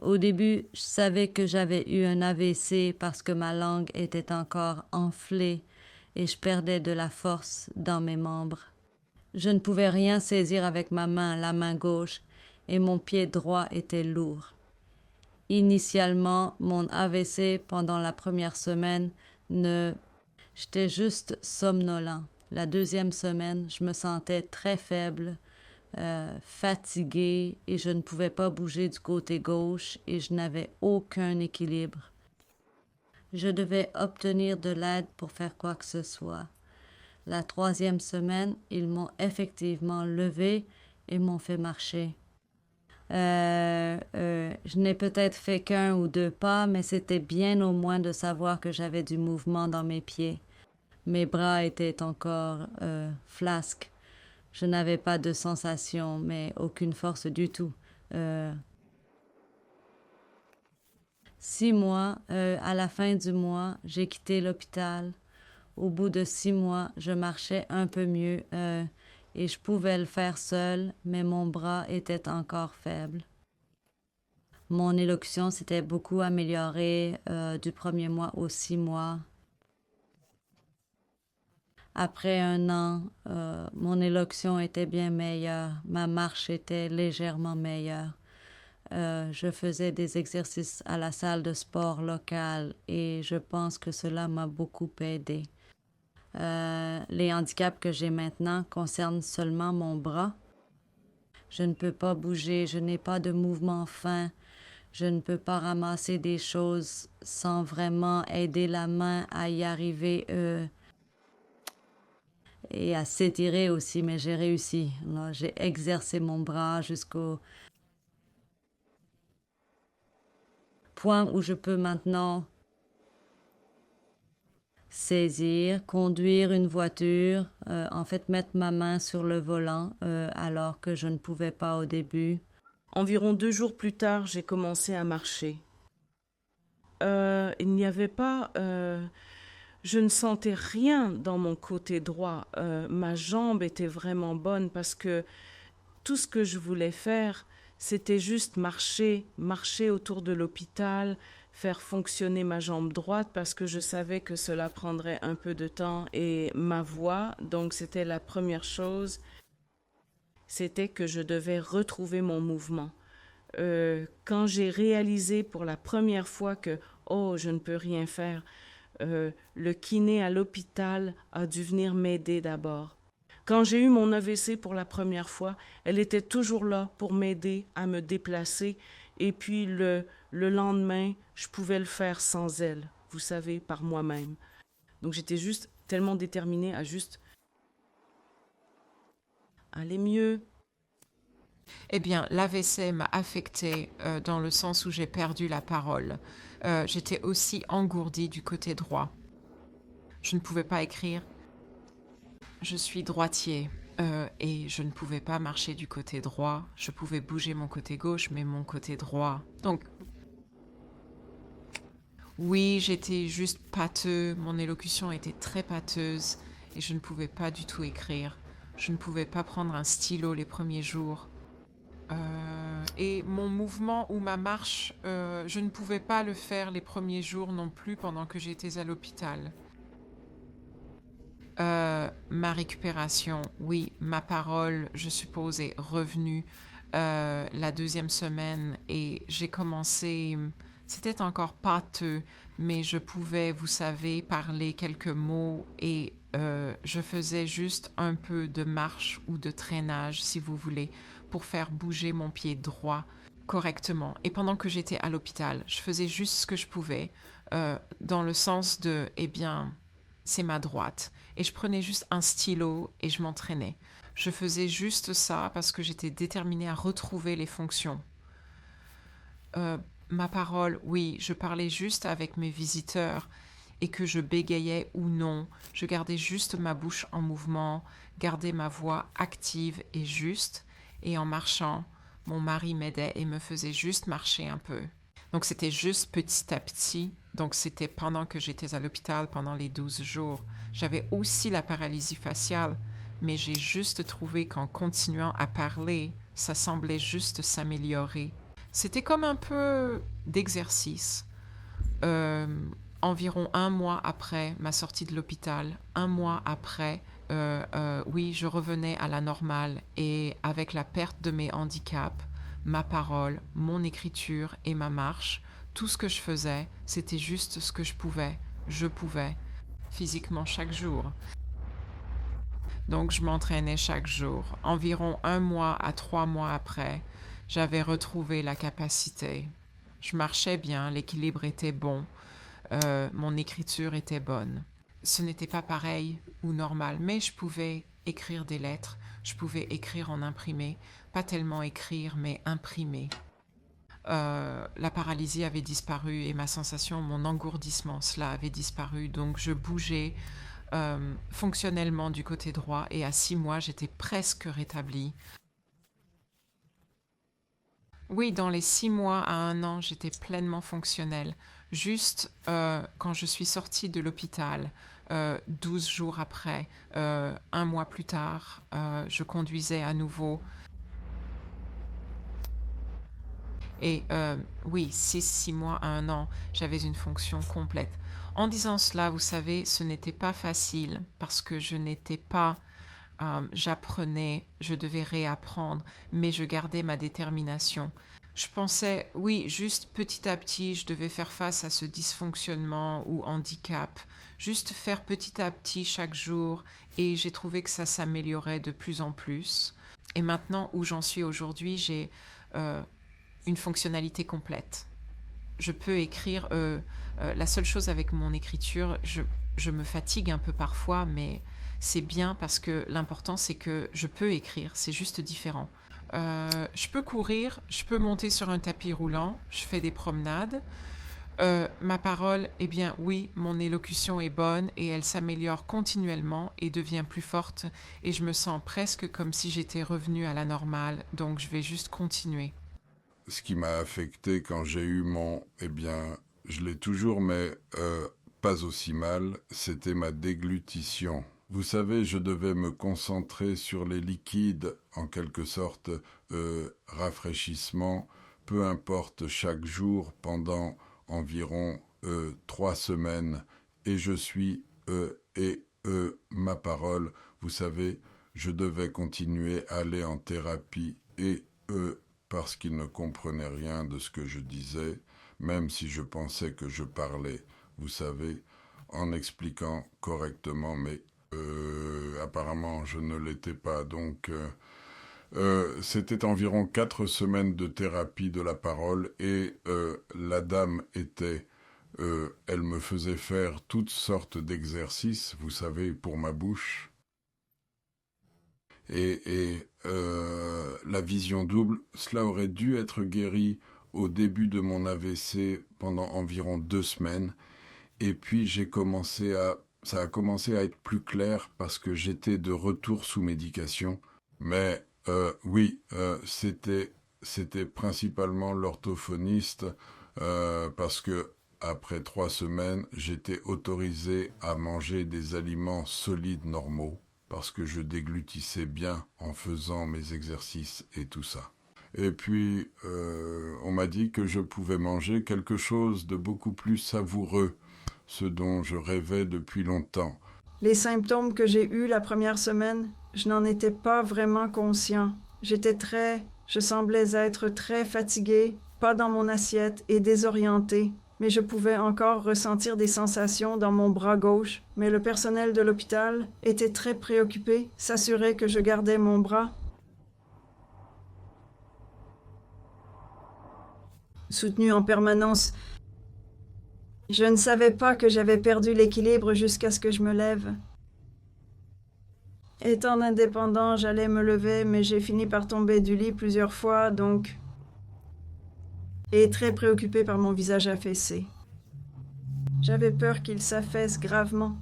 Au début, je savais que j'avais eu un AVC parce que ma langue était encore enflée et je perdais de la force dans mes membres. Je ne pouvais rien saisir avec ma main, la main gauche, et mon pied droit était lourd. Initialement, mon AVC pendant la première semaine ne... J'étais juste somnolent. La deuxième semaine, je me sentais très faible, fatiguée et je ne pouvais pas bouger du côté gauche et je n'avais aucun équilibre. Je devais obtenir de l'aide pour faire quoi que ce soit. La troisième semaine, ils m'ont effectivement levé et m'ont fait marcher. Je n'ai peut-être fait qu'un ou deux pas, mais c'était bien au moins de savoir que j'avais du mouvement dans mes pieds. Mes bras étaient encore flasques. Je n'avais pas de sensation, mais aucune force du tout. 6 mois, à la fin du mois, j'ai quitté l'hôpital. Au bout de 6 mois, je marchais un peu mieux et je pouvais le faire seul, mais mon bras était encore faible. Mon élocution s'était beaucoup améliorée du premier mois aux 6 mois. Après un an, mon élocution était bien meilleure, ma marche était légèrement meilleure. Je faisais des exercices à la salle de sport locale et je pense que cela m'a beaucoup aidé. Les handicaps que j'ai maintenant concernent seulement mon bras. Je ne peux pas bouger, je n'ai pas de mouvement fin, je ne peux pas ramasser des choses sans vraiment aider la main à y arriver et à s'étirer aussi, mais j'ai réussi. Là, j'ai exercé mon bras jusqu'au point où je peux maintenant saisir, conduire une voiture, en fait mettre ma main sur le volant alors que je ne pouvais pas au début. Environ 2 jours plus tard, j'ai commencé à marcher. Il n'y avait pas... je ne sentais rien dans mon côté droit. Ma jambe était vraiment bonne parce que tout ce que je voulais faire, c'était juste marcher autour de l'hôpital, faire fonctionner ma jambe droite parce que je savais que cela prendrait un peu de temps et ma voix. Donc c'était la première chose, c'était que je devais retrouver mon mouvement. Quand j'ai réalisé pour la première fois que, oh, je ne peux rien faire, le kiné à l'hôpital a dû venir m'aider d'abord. Quand j'ai eu mon AVC pour la première fois, elle était toujours là pour m'aider à me déplacer. Et puis le lendemain, je pouvais le faire sans elle, vous savez, par moi-même. Donc j'étais juste tellement déterminée à juste aller mieux. Eh bien, l'AVC m'a affectée dans le sens où j'ai perdu la parole. J'étais aussi engourdie du côté droit. Je ne pouvais pas écrire. Je suis droitier et je ne pouvais pas marcher du côté droit. Je pouvais bouger mon côté gauche, mais mon côté droit. Donc, oui, j'étais juste pâteux. Mon élocution était très pâteuse et je ne pouvais pas du tout écrire. Je ne pouvais pas prendre un stylo les premiers jours. Et mon mouvement ou ma marche, je ne pouvais pas le faire les premiers jours non plus pendant que j'étais à l'hôpital. Ma récupération, oui, ma parole, je suppose, est revenue la deuxième semaine et j'ai commencé, c'était encore pâteux, mais je pouvais, vous savez, parler quelques mots et je faisais juste un peu de marche ou de traînage, si vous voulez, pour faire bouger mon pied droit correctement. Et pendant que j'étais à l'hôpital, je faisais juste ce que je pouvais dans le sens de, eh bien, c'est ma droite. Et je prenais juste un stylo et je m'entraînais. Je faisais juste ça parce que j'étais déterminée à retrouver les fonctions. Ma parole, oui, je parlais juste avec mes visiteurs et que je bégayais ou non, je gardais juste ma bouche en mouvement, gardais ma voix active et juste, et en marchant, mon mari m'aidait et me faisait juste marcher un peu. Donc c'était juste petit à petit, donc c'était pendant que j'étais à l'hôpital pendant les 12 jours. J'avais aussi la paralysie faciale, mais j'ai juste trouvé qu'en continuant à parler, ça semblait juste s'améliorer. C'était comme un peu d'exercice. Euh, Environ un mois après ma sortie de l'hôpital, un mois après, oui, je revenais à la normale et avec la perte de mes handicaps, ma parole, mon écriture et ma marche, tout ce que je faisais, c'était juste ce que je pouvais, physiquement chaque jour. Donc je m'entraînais chaque jour. Environ un mois à 3 mois après, j'avais retrouvé la capacité. Je marchais bien, l'équilibre était bon, mon écriture était bonne. Ce n'était pas pareil ou normal, mais je pouvais écrire des lettres, je pouvais écrire en imprimé, pas tellement écrire, mais imprimer. La paralysie avait disparu et ma sensation, mon engourdissement, cela avait disparu. Donc je bougeais fonctionnellement du côté droit et à 6 mois, j'étais presque rétablie. Oui, dans les 6 mois à un an, j'étais pleinement fonctionnelle. Juste quand je suis sortie de l'hôpital, 12 jours après, un mois plus tard, je conduisais à nouveau. Et oui, 6 mois à un an, j'avais une fonction complète. En disant cela, vous savez, ce n'était pas facile parce que je n'étais pas, j'apprenais, je devais réapprendre, mais je gardais ma détermination. Je pensais, oui, juste petit à petit, je devais faire face à ce dysfonctionnement ou handicap, juste faire petit à petit chaque jour, et j'ai trouvé que ça s'améliorait de plus en plus. Et maintenant, où j'en suis aujourd'hui, j'ai euh, une fonctionnalité complète. Je peux écrire, la seule chose avec mon écriture, je me fatigue un peu parfois, mais c'est bien parce que l'important c'est que je peux écrire, c'est juste différent. Je peux courir, je peux monter sur un tapis roulant, je fais des promenades. Ma parole, eh bien oui, mon élocution est bonne et elle s'améliore continuellement et devient plus forte et je me sens presque comme si j'étais revenue à la normale, donc je vais juste continuer. Ce qui m'a affecté quand j'ai eu mon... Eh bien, je l'ai toujours, mais pas aussi mal, c'était ma déglutition. Vous savez, je devais me concentrer sur les liquides, en quelque sorte, rafraîchissement, peu importe chaque jour, pendant environ 3 semaines. Et je suis, ma parole, vous savez, je devais continuer à aller en thérapie et parce qu'ils ne comprenaient rien de ce que je disais, même si je pensais que je parlais, vous savez, en expliquant correctement, mais apparemment je ne l'étais pas. Donc c'était environ 4 semaines de thérapie de la parole et la dame était... elle me faisait faire toutes sortes d'exercices, vous savez, pour ma bouche. Et la vision double, cela aurait dû être guéri au début de mon AVC pendant environ 2 semaines. Et puis ça a commencé à être plus clair parce que j'étais de retour sous médication. Mais oui, c'était principalement l'orthophoniste parce que après 3 semaines, j'étais autorisé à manger des aliments solides normaux parce que je déglutissais bien en faisant mes exercices et tout ça. Et puis, on m'a dit que je pouvais manger quelque chose de beaucoup plus savoureux, ce dont je rêvais depuis longtemps. Les symptômes que j'ai eus la première semaine, je n'en étais pas vraiment conscient. Je semblais être très fatiguée, pas dans mon assiette et désorientée. Mais je pouvais encore ressentir des sensations dans mon bras gauche. Mais le personnel de l'hôpital était très préoccupé, s'assurait que je gardais mon bras soutenu en permanence. Je ne savais pas que j'avais perdu l'équilibre jusqu'à ce que je me lève. Étant indépendant, j'allais me lever, mais j'ai fini par tomber du lit plusieurs fois, donc... et très préoccupée par mon visage affaissé. J'avais peur qu'il s'affaisse gravement.